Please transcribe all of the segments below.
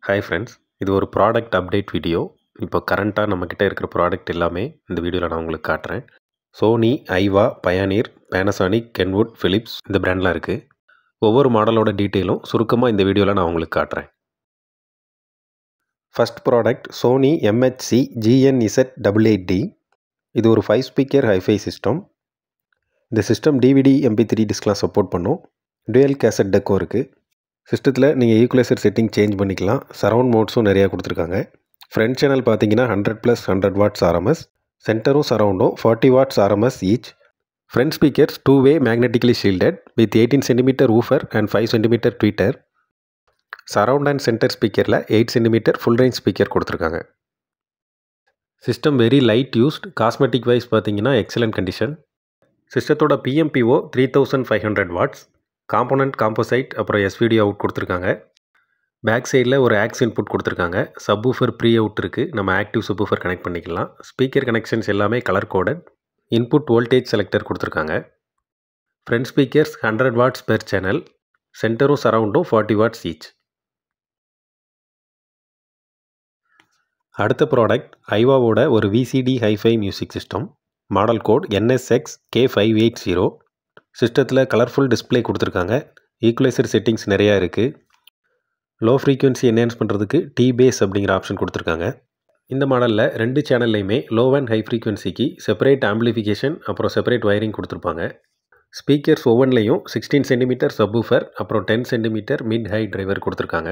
Hi friends, இது ஒரு product update video. இப்போ கரண்ட்டாக நம்மக்கிட்ட இருக்கிற ப்ராடக்ட் எல்லாமே இந்த வீடியோவில் நான் உங்களுக்கு காட்டுறேன். சோனி, ஐவா, பயானீர், பேனசானிக், கென்வுட், ஃபிலிப்ஸ் இந்த பிராண்ட்லாம் இருக்குது. ஒவ்வொரு மாடலோட டீட்டெயிலும் சுருக்கமாக இந்த வீடியோவில் நான் உங்களுக்கு காட்டுறேன். First product Sony MHC GNZ880D. இது ஒரு 5 ஸ்பீக்கர் ஹைஃபை சிஸ்டம். இந்த சிஸ்டம் DVD MP3 டிஸ்க்லாம் சப்போர்ட் பண்ணும். டுயல் கேசட் டெக்கும் இருக்குது. சிஸ்டத்தில் நீங்கள் ஈக்குவலைசர் செட்டிங் சேஞ்ச் பண்ணிக்கலாம். சரவுண்ட் மோட்ஸும் நிறையா கொடுத்துருக்காங்க. ஃப்ரண்ட் சேனல் பார்த்தீங்கன்னா 100+100 வாட்ஸ் RMS. சென்டரும் சரவுண்டும் 40 watts RMS each. Front speakers 2-way magnetically shielded with 18 cm woofer and 5 cm tweeter. Surround and centre ஸ்பீக்கரில் 8 cm ஃபுல் ரேஞ்ச் ஸ்பீக்கர் கொடுத்துருக்காங்க. System very light used. Cosmetic wise பார்த்தீங்கன்னா excellent condition. சிஸ்டத்தோட PMPO 3500 watts. Component composite அப்புறம் SVD out கொடுத்துருக்காங்க. Back சைடில் ஒரு aux input கொடுத்துருக்காங்க. Subwoofer pre out இருக்குது. நம்ம ஆக்டிவ் சப்வூஃபர் கனெக்ட் பண்ணிக்கலாம். ஸ்பீக்கர் கனெக்ஷன்ஸ் எல்லாமே colour coded. Input voltage selector கொடுத்துருக்காங்க. Front speakers 100 watts per channel. சென்டரும் சரவுண்டும் 40 வாட்ஸ் ஈச். அடுத்த ப்ராடக்ட் ஐவாவோட ஒரு VCD hi-fi music system. Model code NSX K580. சிஸ்டத்தில் கலர்ஃபுல் டிஸ்பிளே கொடுத்துருக்காங்க. ஈக்குவலைசர் செட்டிங்ஸ் நிறையா இருக்குது. லோ ஃப்ரீக்வன்சி என்ஹான்ஸ் பண்ணுறதுக்கு T-Bass அப்படிங்கிற ஆப்ஷன் கொடுத்துருக்காங்க. இந்த மாடலில் 2 சேனல்லையுமே லோ அண்ட் ஹை ஃப்ரீக்வன்சிக்கு செப்பரேட் ஆம்பிளிஃபிகேஷன் அப்புறம் செப்பரேட் வயரிங் கொடுத்துருப்பாங்க. ஸ்பீக்கர்ஸ் ஒவ்வொன்றிலையும் 16 cm சப்வூஃபர் அப்புறம் 10 cm மிட் ஹை டிரைவர் கொடுத்துருக்காங்க.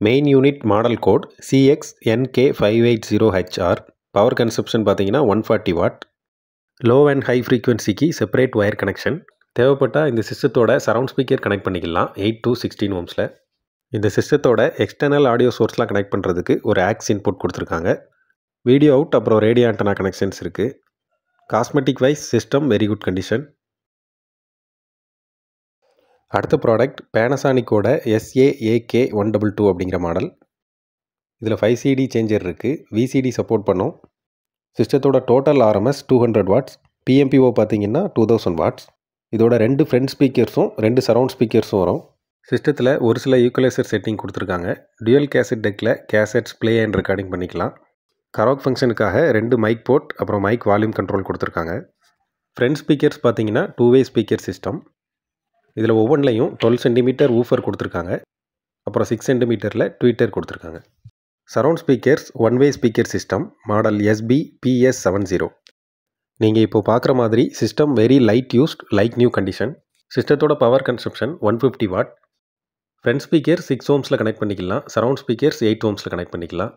Main unit model code CX-NK580HR. Power consumption பார்த்தீங்கன்னா 140 வாட். லோ அண்ட் ஹை ஃப்ரீக்வன்சிக்கு செப்பரேட் ஒயர் கனெக்ஷன். தேவைப்பட்டால் இந்த சிஸ்டத்தோட சரவுண்ட் ஸ்பீக்கர் கனெக்ட் பண்ணிக்கலாம் 8 to 16 ohmஸில். இந்த சிஸ்டத்தோட எக்ஸ்டர்னல் ஆடியோ சோர்ஸ்லாம் கனெக்ட் பண்ணுறதுக்கு ஒரு ஆக்ஸ் இன்புட் கொடுத்துருக்காங்க. வீடியோ அவுட் அப்புறம் ரேடியோ ஆண்டனா கனெக்ஷன்ஸ் இருக்குது. Cosmetic wise system very good condition. அடுத்த ப்ராடக்ட் பேனசானிக்கோட SA-AK122 அப்படிங்கிற மாடல். இதில் 5 CD சேஞ்சர் இருக்குது. VCD சப்போர்ட் பண்ணும். சிஸ்டத்தோட டோட்டல் RMS 200 வாட்ஸ். PMPO பார்த்தீங்கன்னா 2000 வாட்ஸ். இதோட 2 ஃப்ரண்ட் ஸ்பீக்கர்ஸும் 2 சரவுண்ட் ஸ்பீக்கர்ஸும் வரும். சிஸ்டத்தில் ஒரு சில ஈக்குவலைசர் செட்டிங் கொடுத்துருக்காங்க. டுயல் கேசட் டெக்கில் கேசட்ஸ் ப்ளே அண்ட் ரெக்கார்டிங் பண்ணிக்கலாம். கரோக் ஃபங்க்ஷனுக்காக 2 மைக் போர்ட் அப்புறம் மைக் வால்யூம் கண்ட்ரோல் கொடுத்துருக்காங்க. ஃப்ரண்ட் ஸ்பீக்கர்ஸ் பார்த்தீங்கன்னா 2-way ஸ்பீக்கர் சிஸ்டம். இதில் ஒவ்வொன்றிலையும் 12 cm ஊஃபர் கொடுத்துருக்காங்க. அப்புறம் 6 cm ட்வீட்டர் கொடுத்துருக்காங்க. Surround speakers 1-way speaker system. Model SB-PS70. நீங்கள் இப்போ பார்க்குற மாதிரி system very light used like new condition. சிஸ்டத்தோட power consumption 150 watt. Front speaker 6 ohmஸில் கனெக்ட் பண்ணிக்கலாம். சரவுண்ட் ஸ்பீக்கர்ஸ் 8 ohmஸில் கனெக்ட் பண்ணிக்கலாம்.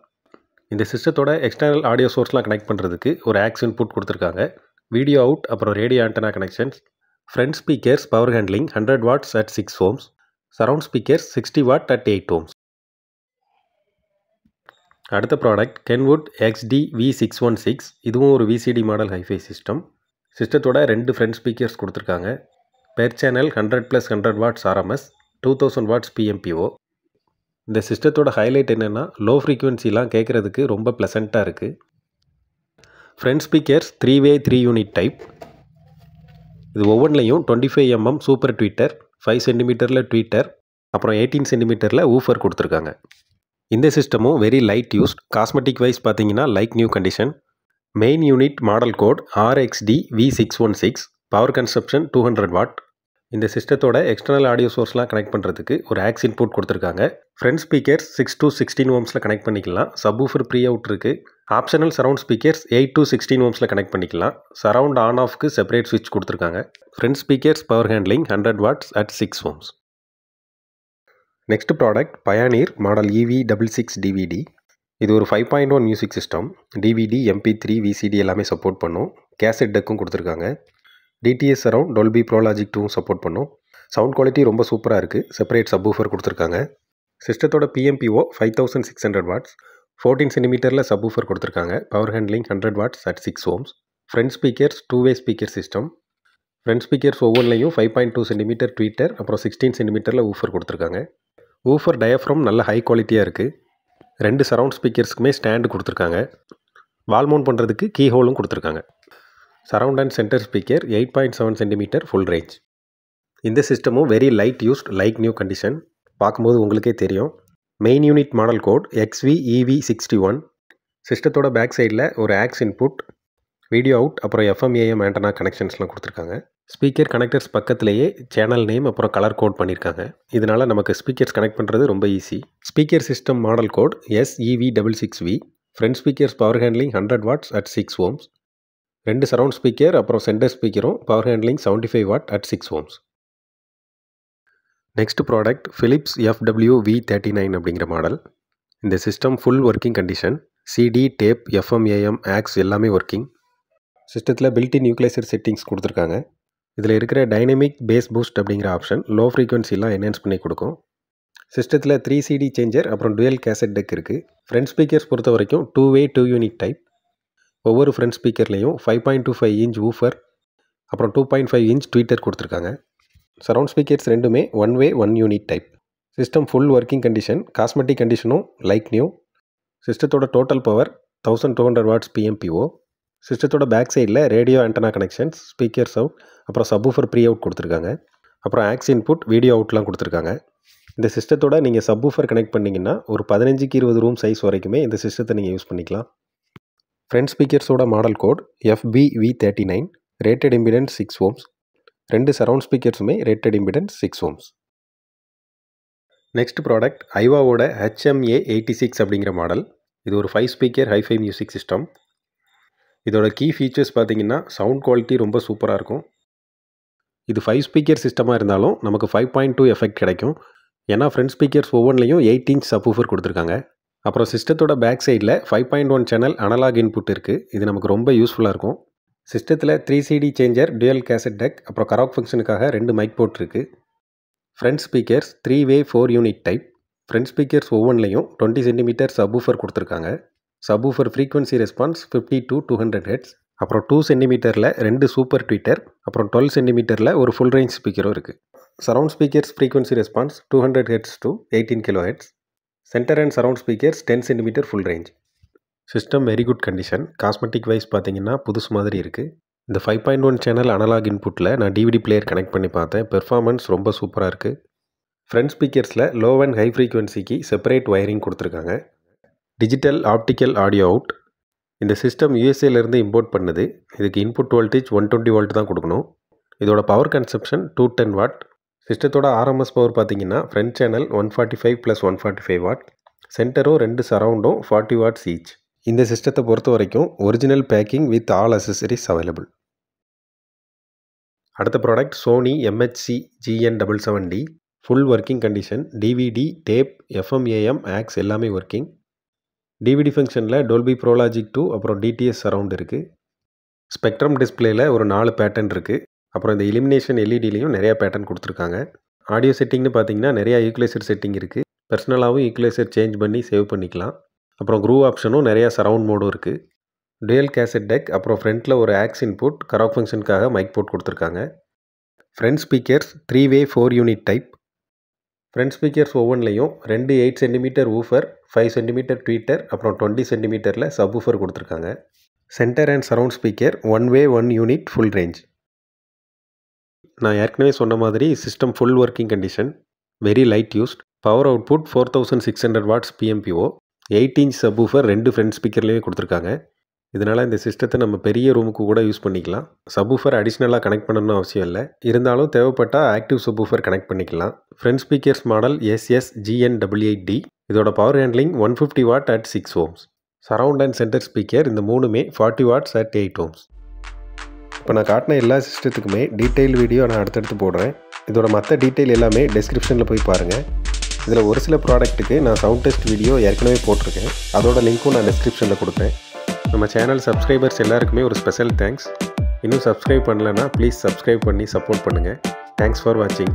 இந்த சிஸ்டத்தோட எக்ஸ்டர்னல் ஆடியோ சோர்ஸ்லாம் கனெக்ட் பண்ணுறதுக்கு ஒரு ஆக்ஸ் இன்புட் கொடுத்துருக்காங்க. வீடியோ அவுட் அப்புறம் radio antenna connections. Front speakers power handling 100 watts at 6 ohms. Surround speakers 60 what at 8 ohms. அடுத்த ப்ராடக்ட் கென்வுட் XD-V616. இதுவும் ஒரு VCD மாடல் ஹைஃபை சிஸ்டம். சிஸ்டத்தோட 2 ஃப்ரண்ட் ஸ்பீக்கர்ஸ் கொடுத்துருக்காங்க. Per channel 100+100 watts RMS, 2000 watts PMPO. இந்த சிஸ்டத்தோட highlight என்னென்னா low ஃப்ரீக்வன்சிலாம் கேட்குறதுக்கு ரொம்ப ப்ளசண்ட்டாக இருக்குது. Front speakers 3-way 3 unit type. இது ஒவ்வொன்றிலையும் 25 mm super tweeter, 5 cm tweeter அப்புறம் 18 cm ஊஃபர் கொடுத்துருக்காங்க. இந்த சிஸ்டமும் very light used. Cosmetic wise பார்த்தீங்கன்னா like new condition. Main unit model code RXD-V616. Power consumption 200 watt. இந்த சிஸ்டத்தோட எக்ஸ்டர்னல் ஆடியோ சோர்ஸ்லாம் கனெக்ட் பண்ணுறதுக்கு ஒரு ஆக்ஸ் இன்புட் கொடுத்துருக்காங்க. ஃப்ரண்ட் ஸ்பீக்கர்ஸ் 6 to 16 ohmஸில் கனெக்ட் பண்ணிக்கலாம். சப்வூஃபர் ப்ரீ அவுட் இருக்குது. ஆப்ஷனல் சரவுண்ட் ஸ்பீக்கர்ஸ் 8 to 16 ohmஸில் கனெக்ட் பண்ணிக்கலாம். சரவுண்ட் ஆன் ஆஃப்க்கு செப்பரேட் ஸ்விட்ச் கொடுத்துருக்காங்க. Front speakers power handling 100 watts at 6 ohms. Next product Pioneer model EV66DVD. இது ஒரு 5.1 music system. DVD, MP3, VCD எல்லாமே சப்போர்ட் பண்ணும். கேசட் டெக்கும் கொடுத்துருக்காங்க. DTS surround, Dolby Pro Logic 2 support பண்ணும். சவுண்ட் குவாலிட்டி ரொம்ப சூப்பராக இருக்குது. செப்பரேட் சப்வூஃபர் கொடுத்துருக்காங்க. சிஸ்டத்தோட PMPO 5600 வாட்ஸ். 14 cm சப்வூஃபர் கொடுத்துருக்காங்க. Power handling 100 watts at 6 ohms. Front speakers 2-way speaker system. Front speakers ஒவ்வொன்றிலையும் 5.2 cm ட்வீட்டர் அப்புறம் 16 cm ஊஃபர் கொடுத்துருக்காங்க. ஊஃபர் டயஃப்ரம் நல்ல ஹை குவாலிட்டியாக இருக்குது. 2 சரவுண்ட் ஸ்பீக்கர்ஸ்க்குமே ஸ்டாண்டு கொடுத்துருக்காங்க. வால் மவுண்ட் பண்ணுறதுக்கு கீ ஹோலும் கொடுத்துருக்காங்க. Surround and centre speaker 8.7 cm full range. இந்த சிஸ்டமும் very light used like new condition. பார்க்கும்போது உங்களுக்கே தெரியும். Main unit model code XVEV61. சிஸ்டத்தோட பேக் சைடில் ஒரு ஆக்ஸ் இன்புட், வீடியோ அவுட், அப்புறம் FM AM ஆண்டனா கனெக்ஷன்ஸ்லாம் கொடுத்துருக்காங்க. ஸ்பீக்கர் கனெக்டர்ஸ் பக்கத்துலேயே சேனல் நேம் அப்புறம் கலர் கோட் பண்ணியிருக்காங்க. இதனால் நமக்கு ஸ்பீக்கர்ஸ் கனெக்ட் பண்ணுறது ரொம்ப easy. Speaker system model code SEV66V. Front speakers power handling 100 watts at 6 ohms. 2 surround speaker அப்புறம் சென்டர் ஸ்பீக்கரும் power handling 75 watt at 6 ohms. Next product Philips FWV39 அப்படிங்கிற model. இந்த system full working condition. CD, tape, FM AM aux எல்லாமே working. சிஸ்டத்தில் built in equaliser settings கொடுத்துருக்காங்க. இதில் இருக்கிற dynamic bass boost அப்படிங்கிற ஆப்ஷன் லோ ஃப்ரீக்வன்சிலாம் என்ஹான்ஸ் பண்ணி கொடுக்கும். சிஸ்டத்தில் 3 CD சேஞ்சர் அப்புறம் டுவெல் கேசட் டெக் இருக்குது. ஃப்ரண்ட் ஸ்பீக்கர்ஸ் பொறுத்த வரைக்கும் 2-way 2 unit டைப். ஒவ்வொரு ஃப்ரண்ட் ஸ்பீக்கர்லேயும் 5.25 inch ஊஃபர் அப்புறம் 2.5 inch ட்வீட்டர் கொடுத்துருக்காங்க. சரவுண்ட் ஸ்பீக்கர்ஸ் ரெண்டுமே 1-way 1 unit type. System full working condition. Cosmetic கண்டிஷனும் லைக் நியூ. சிஸ்டத்தோட டோட்டல் பவர் 1200 watts PMPO. சிஸ்டத்தோட பேக் சைடில் radio antenna connections, speakers out, அப்புறம் சப்வூஃபர் ப்ரீ அவுட் கொடுத்துருக்காங்க. அப்புறம் ஆக்ஸ் இன்புட், வீடியோ அவுட்லாம் கொடுத்துருக்காங்க. இந்த சிஸ்டத்தோட நீங்கள் சப்வூஃபர் கனெக்ட் பண்ணிங்கன்னா ஒரு 15க்கு 20 ரூம் சைஸ் வரைக்குமே இந்த சிஸ்டத்தை நீங்கள் யூஸ் பண்ணிக்கலாம். ஃப்ரண்ட் ஸ்பீக்கர்ஸோட model code FBV39. Rated impedance 6 ohms. 2 surround ஸ்பீக்கர்ஸுமே rated impedance 6 ohms. Next product ஐவாவோட HMA86 அப்படிங்கிற மாடல். இது ஒரு 5 ஸ்பீக்கர் ஹைஃபை மியூசிக் சிஸ்டம். இதோட கீ ஃபீச்சர்ஸ் பார்த்தீங்கன்னா சவுண்ட் குவாலிட்டி ரொம்ப சூப்பராக இருக்கும். இது 5 ஸ்பீக்கர் சிஸ்டமாக இருந்தாலும் நமக்கு 5.2 எஃபெக்ட் கிடைக்கும். ஏன்னா ஃப்ரண்ட் ஸ்பீக்கர்ஸ் ஒவ்வொன்றிலையும் 8 inch சப்வூஃபர் கொடுத்துருக்காங்க. அப்புறம் சிஸ்டத்தோட பேக் சைடில் 5.1 சேனல் அனலாக் இன்புட் இருக்குது. இது நமக்கு ரொம்ப யூஸ்ஃபுல்லாக இருக்கும். சிஸ்டத்தில் 3 CD changer, dual cassette deck, அப்புறம் கராக் ஃபங்க்ஷனுக்காக 2 மைக் போர்ட் இருக்குது. Front speakers 3-way 4 unit type. Front speakers ஒவ்வொன்றிலையும் 20 cm சப்வூஃபர் கொடுத்துருக்காங்க. Subwoofer frequency response 50 to 200 Hz. அப்புறம் 2 cm-ல 2 சூப்பர் ட்வீட்டர், அப்புறம் 12 cm-ல ஒரு ஃபுல் ரேஞ்ச் ஸ்பீக்கரும் இருக்குது. Surround speakers frequency response 200 Hz to 18 kHz. Centre and surround speakers 10 cm full range. System very good condition. Cosmetic wise பார்த்தீங்கன்னா புதுசு மாதிரி இருக்குது. இந்த 5.1 சேனல் அனலாக் இன்புட்டில் நான் DVD பிளேயர் கனெக்ட் பண்ணி பார்த்தேன். பெர்ஃபார்மன்ஸ் ரொம்ப சூப்பராக இருக்குது. ஃப்ரண்ட் ஸ்பீக்கர்ஸில் லோ அண்ட் ஹை ஃப்ரீக்வன்சிக்கு செப்பரேட் வயரிங் கொடுத்துருக்காங்க. Digital optical audio out. இந்த சிஸ்டம் USAலேருந்து இம்போர்ட் பண்ணுது. இதுக்கு இன்புட் வோல்டேஜ் 120 volt தான் கொடுக்கணும். இதோட பவர் கன்சப்ஷன் 210 watt. சிஸ்டத்தோட RMS பவர் பார்த்தீங்கன்னா ஃப்ரண்ட் சேனல் 145 + 145 watt. சென்டரும் 2 சரவுண்டும் 40 watts ஈச். இந்த சிஸ்டத்தை பொறுத்த வரைக்கும் original packing with all accessories available. அடுத்த product Sony MHC GN770. Full working condition. DVD, tape, FM AM aux எல்லாமே ஒர்க்கிங். DVD ஃபங்க்ஷனில் டோல்பி ப்ரோலாஜிக் 2 அப்புறம் DTS சரவுண்ட் இருக்குது. ஸ்பெக்ட்ரம் டிஸ்பிளேயில் ஒரு 4 பேட்டர்ன் இருக்குது. அப்புறம் இந்த இலிமினேஷன் LEDலையும் நிறையா பேட்டர்ன் கொடுத்துருக்காங்க. ஆடியோ செட்டிங்னு பார்த்தீங்கன்னா நிறையா ஈக்குவலைசர் செட்டிங் இருக்குது. பர்சனலாகவும் ஈக்குவலைசர் சேஞ்ச் பண்ணி சேவ் பண்ணிக்கலாம். அப்புறம் க்ரூவ் ஆப்ஷனும் நிறையா சரவுண்ட் மோடும் இருக்குது. டுவெல் கேசட் டெக், அப்புறம் ஃப்ரண்ட்டில் ஒரு ஆக்ஸ் இன்புட், கராக் ஃபங்க்ஷனுக்காக மைக் போர்ட் கொடுத்துருக்காங்க. Front speakers 3-way 4 unit type. Front speakers ஒவ்வொன்றிலையும் 2 8 cm ஊஃபர், 5 cm ட்வீட்டர், அப்புறம் 20 cm-ல சப்வூஃபர் கொடுத்துருக்காங்க. Centre and surround speaker 1-way 1 unit full range. நான் ஏற்கனவே சொன்ன மாதிரி system full working condition. Very light used. Power output 4600 watts PMPO. 8 inch subwoofer 2 front ஸ்பீக்கர்லேயே கொடுத்துருக்காங்க. இதனால் இந்த சிஸ்டத்தை நம்ம பெரிய ரூமுக்கு கூட யூஸ் பண்ணிக்கலாம். சப்வூஃபர் அடிஷ்னலாக கனெக்ட் பண்ணணும்னு அவசியம் இல்லை. இருந்தாலும் தேவைப்பட்டால் ஆக்டிவ் சப்வூஃபர் கனெக்ட் பண்ணிக்கலாம். Front speakers model SSGN88D. இதோட power handling 150 watt at 6 ohms. Surround and centre speaker இந்த மூணுமே 40 watts at 8 ohms. இப்போ நான் காட்டின எல்லா சிஸ்டத்துக்குமே டீட்டெயில் வீடியோ நான் அடுத்தடுத்து போடுறேன். இதோட மற்ற டீட்டெயில் எல்லாமே டிஸ்கிரிப்ஷனில் போய் பாருங்கள். இதில் ஒரு சில ப்ராடக்ட்டுக்கு நான் சவுண்ட் டெஸ்ட் வீடியோ ஏற்கனவே போட்டிருக்கேன். அதோட லிங்க்கும் நான் டிஸ்கிரிப்ஷனில் கொடுக்குறேன். நம்ம சேனல் சப்ஸ்கிரைபர்ஸ் எல்லாருக்குமே ஒரு ஸ்பெஷல் தேங்க்ஸ். இன்னும் சப்ஸ்கிரைப் பண்ணலைன்னா ப்ளீஸ் சப்ஸ்கிரைப் பண்ணி சப்போர்ட் பண்ணுங்கள். தேங்க்ஸ் ஃபார் வாட்சிங்.